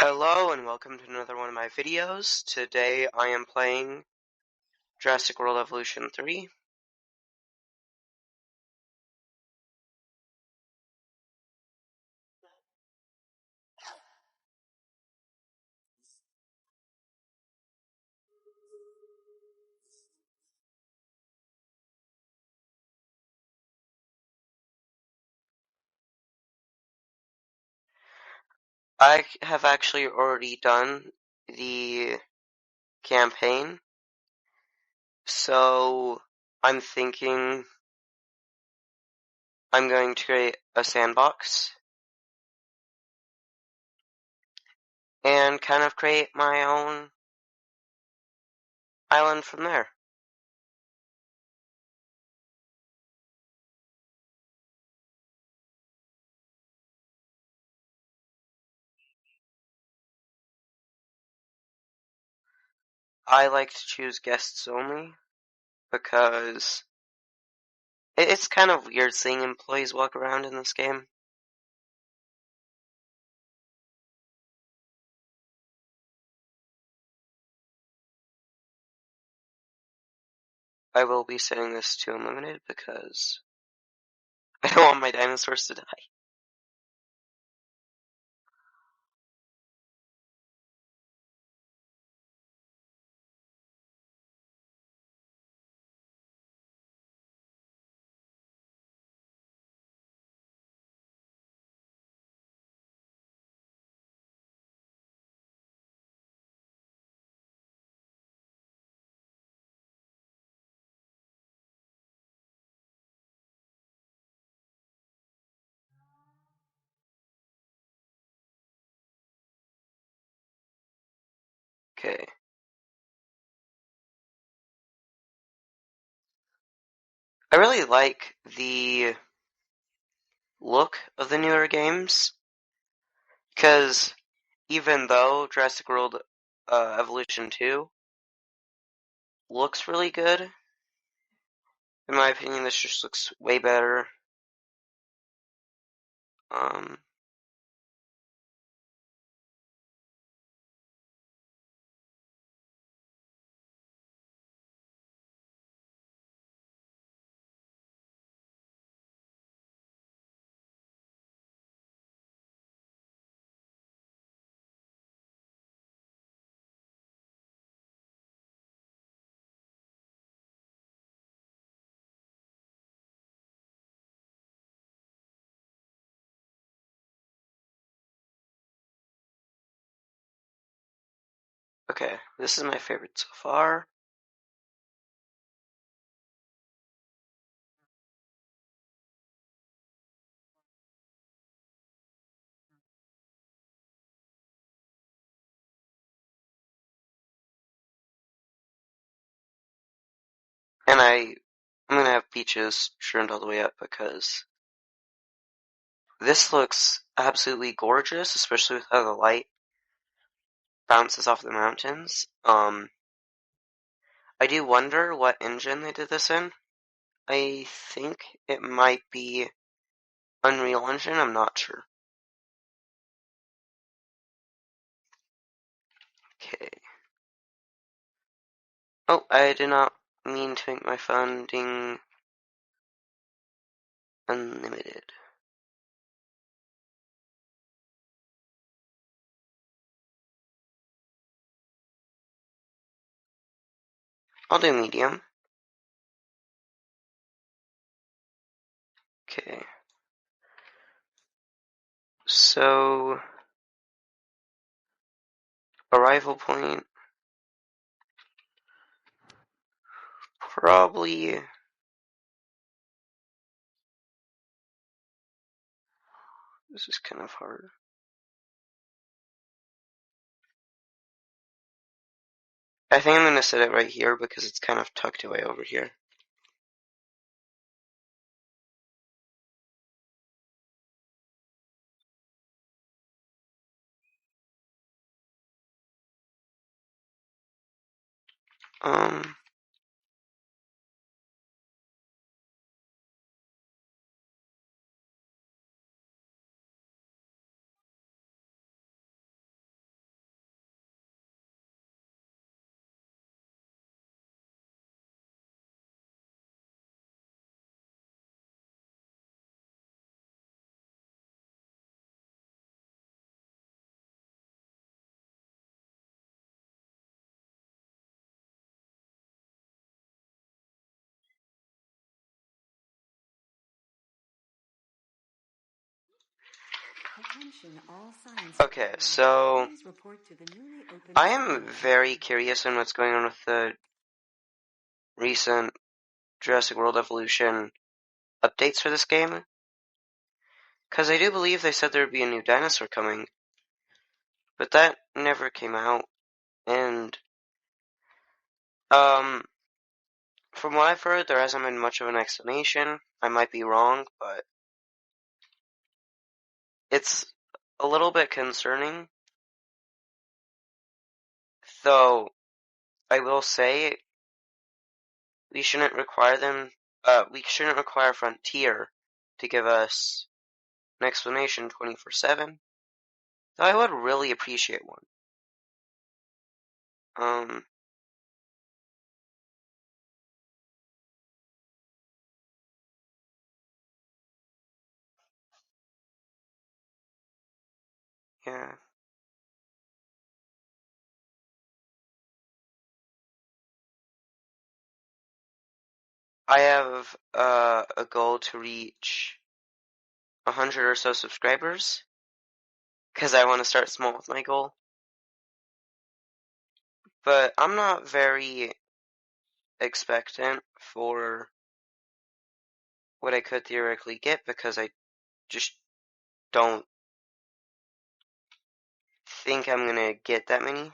Hello and welcome to another one of my videos. Today I am playing Jurassic World Evolution 3. I have actually already done the campaign, so I'm thinking I'm going to create a sandbox and kind of create my own island from there. I like to choose guests only because it's kind of weird seeing employees walk around in this game. I will be setting this to unlimited because I don't want my dinosaurs to die. Okay. I really like the look of the newer games, because even though Jurassic World Evolution 2 looks really good, in my opinion, this just looks way better. Um, okay, this is my favorite so far. And I'm gonna have beaches trimmed all the way up because this looks absolutely gorgeous, especially with how the light bounces off the mountains. I do wonder what engine they did this in. I think it might be Unreal Engine, I'm not sure. Okay. Oh, I did not mean to make my funding unlimited. I'll do medium. Okay. So, arrival point. Probably. This is kind of hard. I think I'm going to set it right here because it's kind of tucked away over here. Um, Okay, so I am very curious on what's going on with the recent Jurassic World Evolution updates for this game, because I do believe they said there would be a new dinosaur coming, but that never came out, and from what I've heard, there hasn't been much of an explanation. I might be wrong, but it's a little bit concerning, though I will say we shouldn't require Frontier to give us an explanation 24/7, though I would really appreciate one. Yeah. I have a goal to reach 100 or so subscribers, because I want to start small with my goal. But I'm not very expectant for what I could theoretically get, because I just don't think I'm gonna get that many.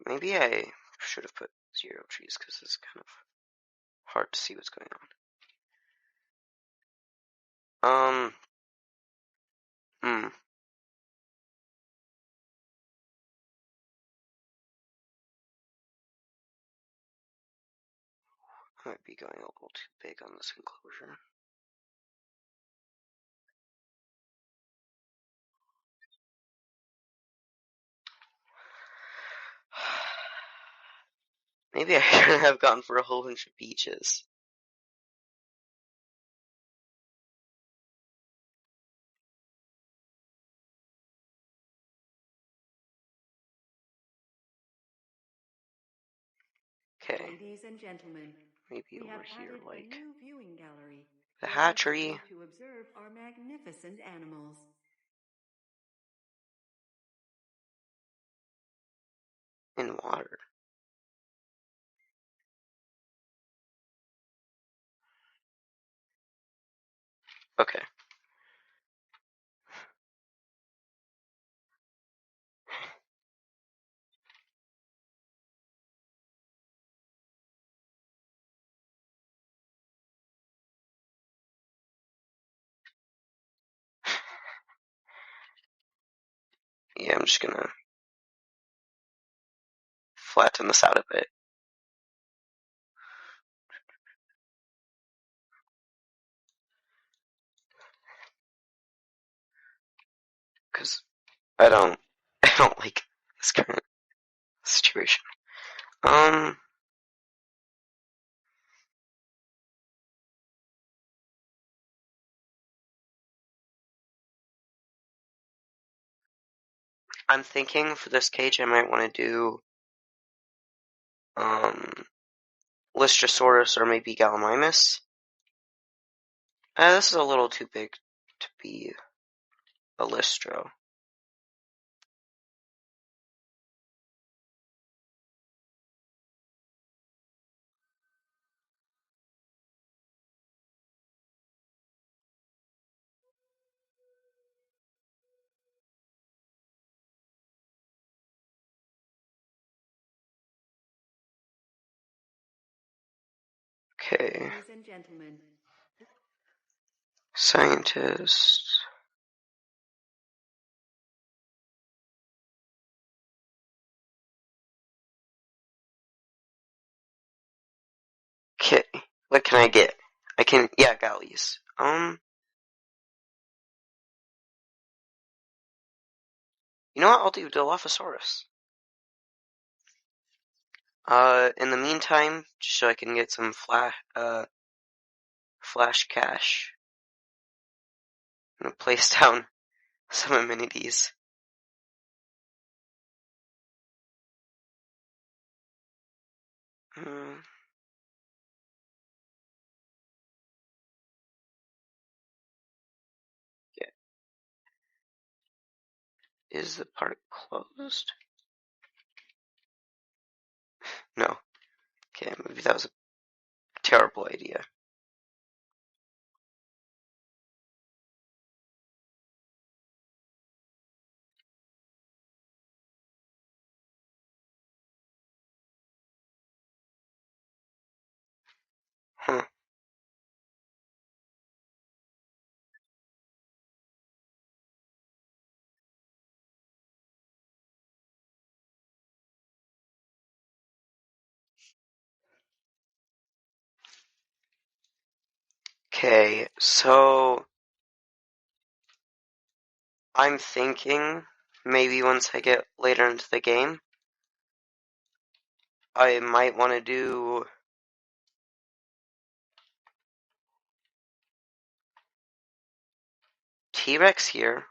Maybe I should have put 0 trees, because it's kind of hard to see what's going on. I might be going a little too big on this enclosure. Maybe I shouldn't have gone for a whole bunch of beaches. Okay. Ladies and gentlemen, maybe over here, like new viewing gallery. the hatchery. To observe our magnificent animals. In water. Okay. Yeah, I'm just gonna flatten this out a bit. Because I don't like this current situation. I'm thinking for this cage I might want to do Lystrosaurus or maybe Gallimimus. This is a little too big to be a Lystro. Okay. Ladies and gentlemen. Scientist. Okay. What can I get? Yeah, galleys. You know what? I'll do Dilophosaurus. In the meantime, just so I can get some flash cash, I'm gonna place down some amenities. Is the park closed? No. Okay, maybe that was a terrible idea. Huh. Okay, so I'm thinking maybe once I get later into the game, I might want to do T-Rex here.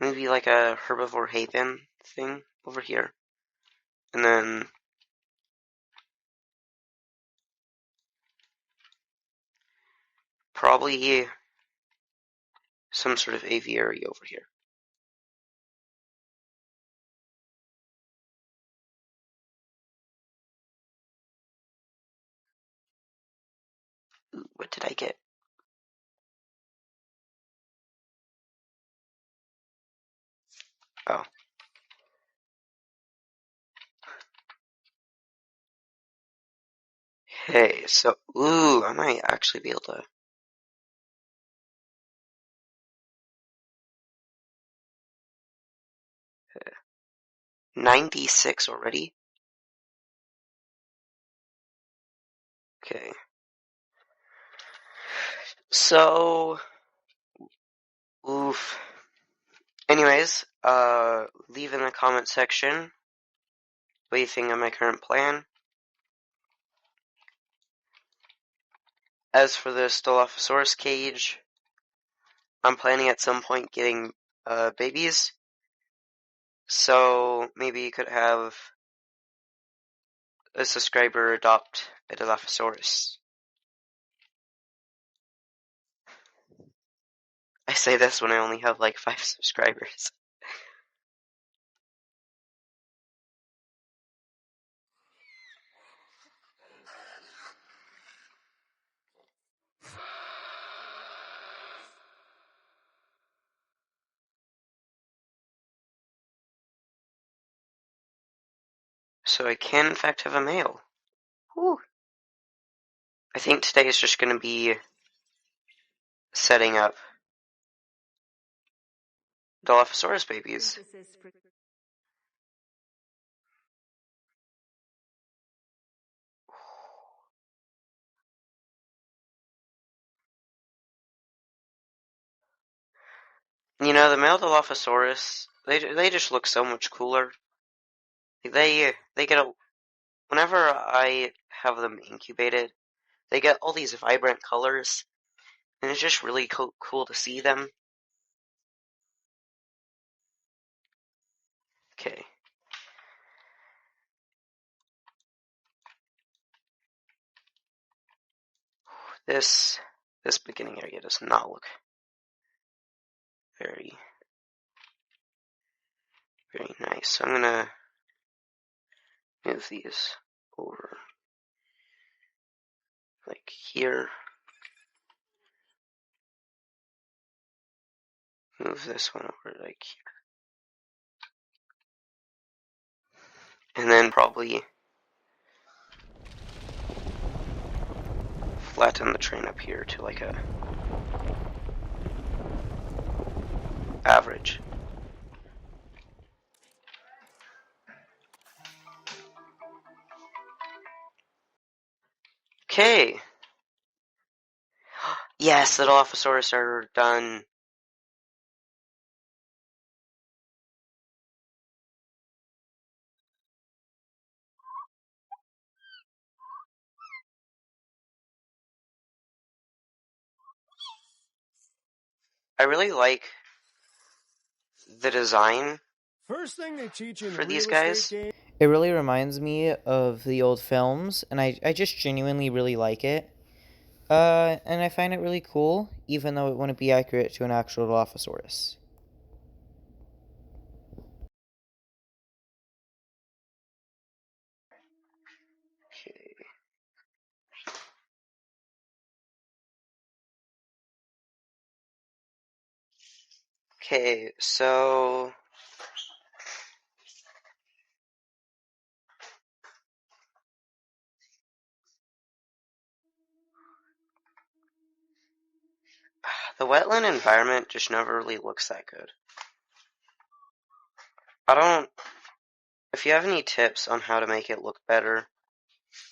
Maybe like a herbivore haven thing over here. And then probably some sort of aviary over here. Ooh, what did I get? Oh. Hey, so, ooh, I might actually be able to. 96 already? Okay. So, oof. Anyways, leave in the comment section what you think of my current plan. As for the Dilophosaurus cage, I'm planning at some point getting babies. So maybe you could have a subscriber adopt a Dilophosaurus. I say this when I only have like 5 subscribers. So I can in fact have a male. Whew. I think today is just going to be setting up Dilophosaurus babies. You know, the male Dilophosaurus, they just look so much cooler. They get a whenever I have them incubated, they get all these vibrant colors, and it's just really cool to see them. Okay. This beginning area does not look very nice. So I'm gonna move these over like here. Move this one over like here. And then probably flatten the train up here to like a average. Okay. Yes, the Dilophosaurus are done. I really like the design First thing they teach you in for a these real estate guys. game. It really reminds me of the old films, and I just genuinely really like it. And I find it really cool, even though it wouldn't be accurate to an actual Dilophosaurus. Okay. Okay, so the wetland environment just never really looks that good. I don't. If you have any tips on how to make it look better,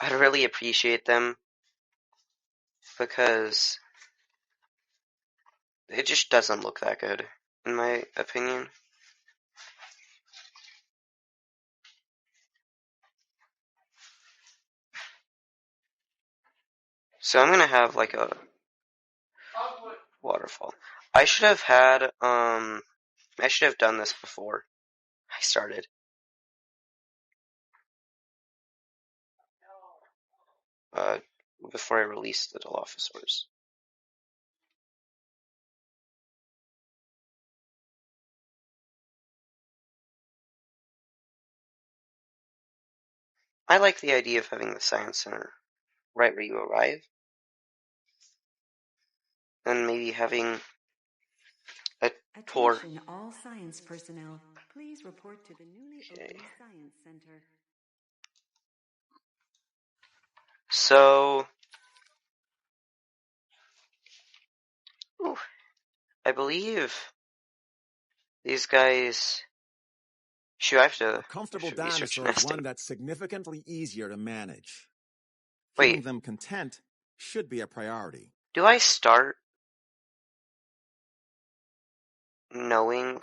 I'd really appreciate them because it just doesn't look that good, in my opinion. So I'm gonna have like a waterfall. I should have had I should have done this before I started. Uh, before I released the Dilophosaurs. I like the idea of having the science center right where you arrive, and maybe having a tour. Attention all science personnel. Please report to the newly Okay. opened Science Center. So, ooh, I believe these guys. Shoot, I have A to comfortable research dinosaur is nesting. one that's significantly easier to manage. Keeping Wait, them content should be a priority. do I start knowing?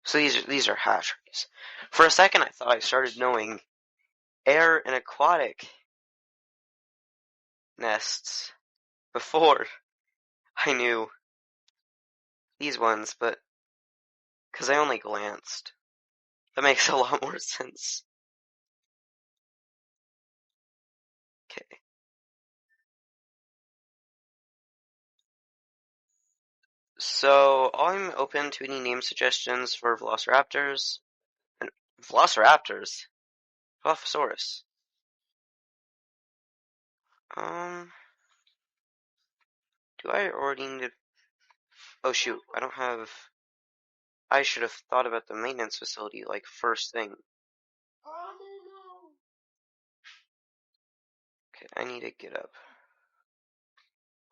So these are hatcheries. For a second, I thought I started knowing air and aquatic nests before I knew these ones, but because I only glanced, that makes a lot more sense. Okay. So I'm open to any name suggestions for velociraptors. And velociraptors? Dilophosaurus. Do I already need to... Oh shoot, I don't have... I should have thought about the maintenance facility, like, first thing. Okay, I need to get up.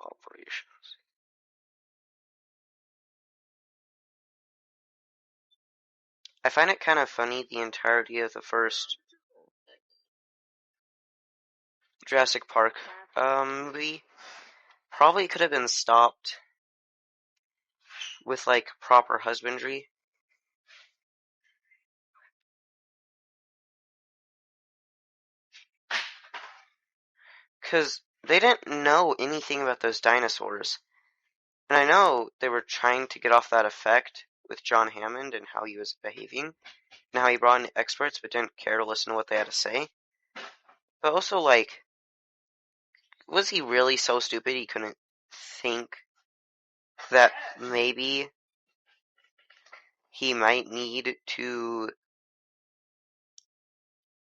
Operations. I find it kind of funny the entirety of the first Jurassic Park movie probably could have been stopped with, like, proper husbandry. Because they didn't know anything about those dinosaurs. And I know they were trying to get off that effect with John Hammond and how he was behaving, and how he brought in experts but didn't care to listen to what they had to say. But also, like, was he really so stupid he couldn't think that maybe he might need to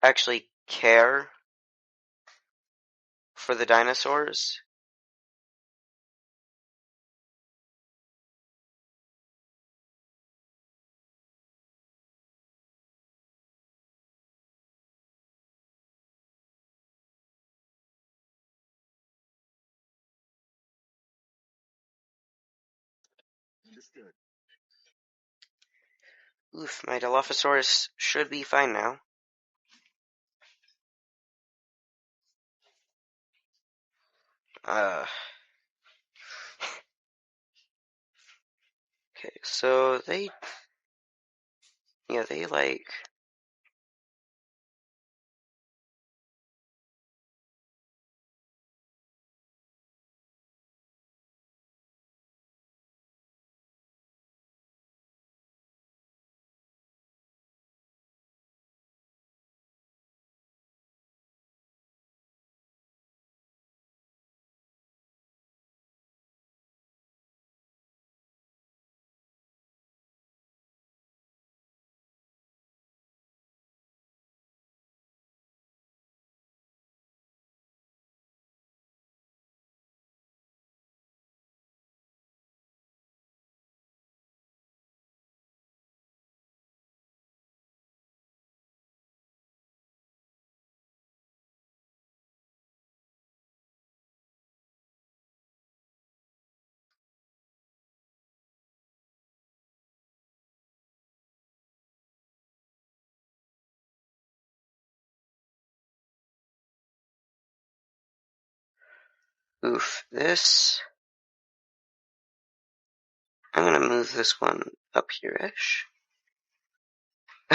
actually care for the dinosaurs? Oof, my Dilophosaurus should be fine now. Okay, so they like... Oof, this... I'm gonna move this one up here-ish.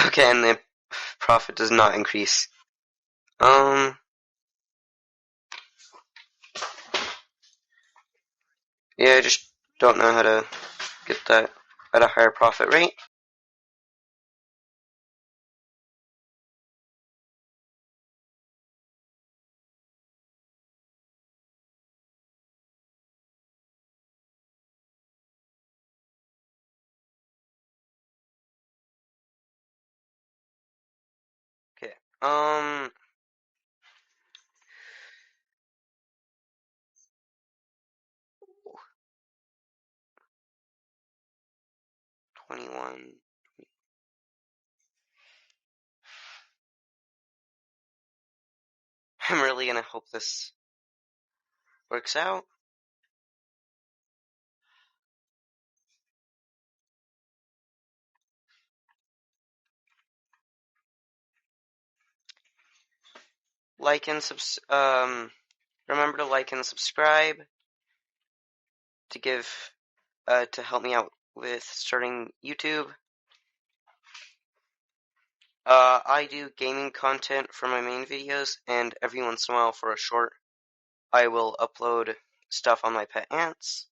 Okay, and the profit does not increase. Yeah, I just don't know how to get that at a higher profit rate. Okay, 21. I'm really gonna hope this works out. Like and remember to like and subscribe to to help me out with starting YouTube. I do gaming content for my main videos, and every once in a while for a short, I will upload stuff on my pet ants.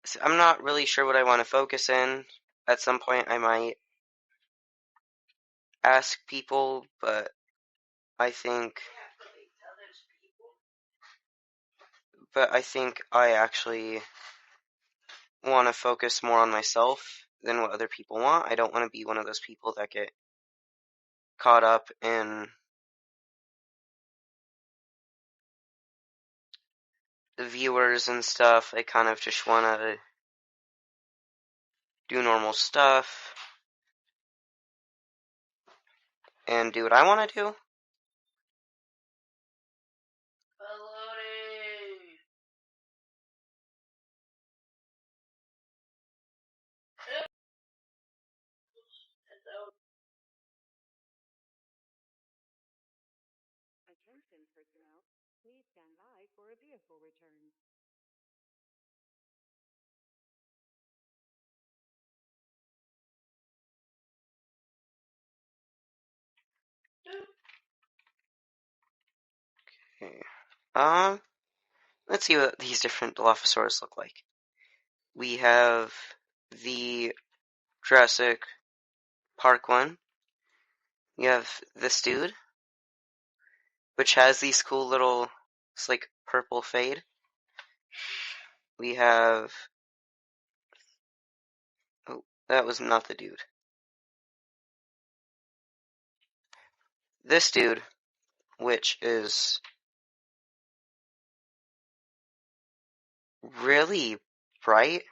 So I'm not really sure what I want to focus in. At some point, I might ask people, but I think, I actually want to focus more on myself than what other people want. I don't want to be one of those people that get caught up in the viewers and stuff. I kind of just want to do normal stuff and do what I want to do. Attention personnel, please stand by for a vehicle return. Okay. Let's see what these different Dilophosaurus look like. We have the Jurassic Park one. We have this dude, which has these cool little, it's like purple fade. We have, oh, that was not the dude. This dude, which is really bright,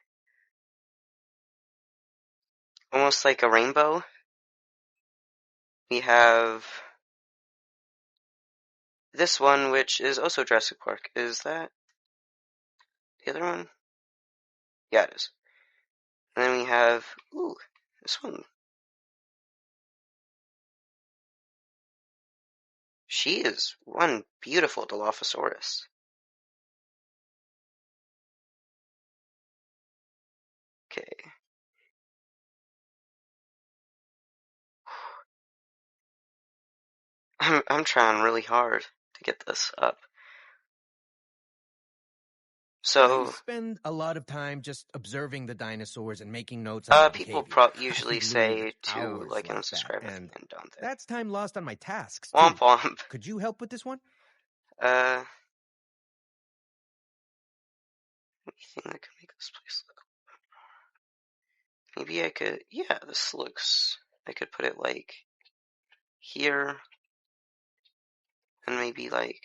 almost like a rainbow. We have this one, which is also Jurassic Park. Is that the other one? Yeah, it is. And then we have, ooh, this one. She is one beautiful Dilophosaurus. Okay. I'm trying really hard to get this up. I So, spend a lot of time just observing the dinosaurs and making notes on their people behavior. I usually could lose say to hours like and like that, subscribe at and the end, don't they? that's time lost on my tasks, Womp too. womp. Could you help with this one? Anything that could make this place look... Maybe I could... Yeah, this looks... I could put it like here, and maybe like...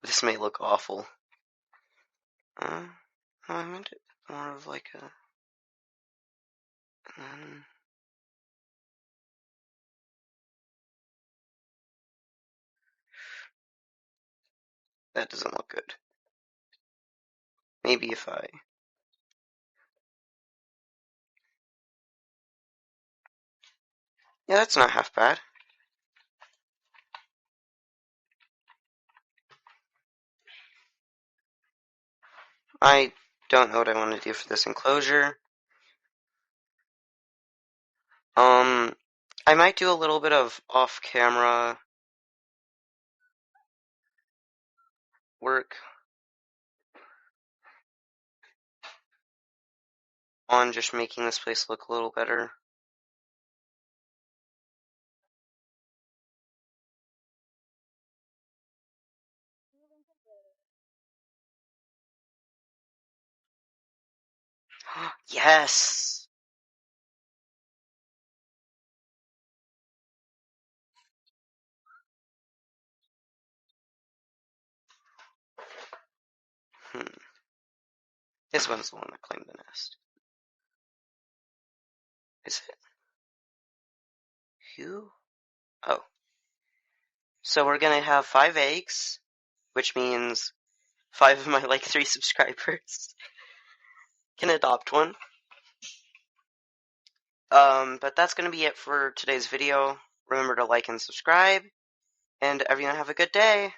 This may look awful. No, I meant it more of like a... And then... That doesn't look good. Maybe if I... Yeah, that's not half bad. I don't know what I want to do for this enclosure. I might do a little bit of off-camera work on just making this place look a little better. Yes! This one's the one that claimed the nest. Is it? Who? Oh. So we're gonna have 5 eggs, which means 5 of my, 3 subscribers can adopt one. But that's gonna be it for today's video. Remember to like and subscribe, and everyone have a good day!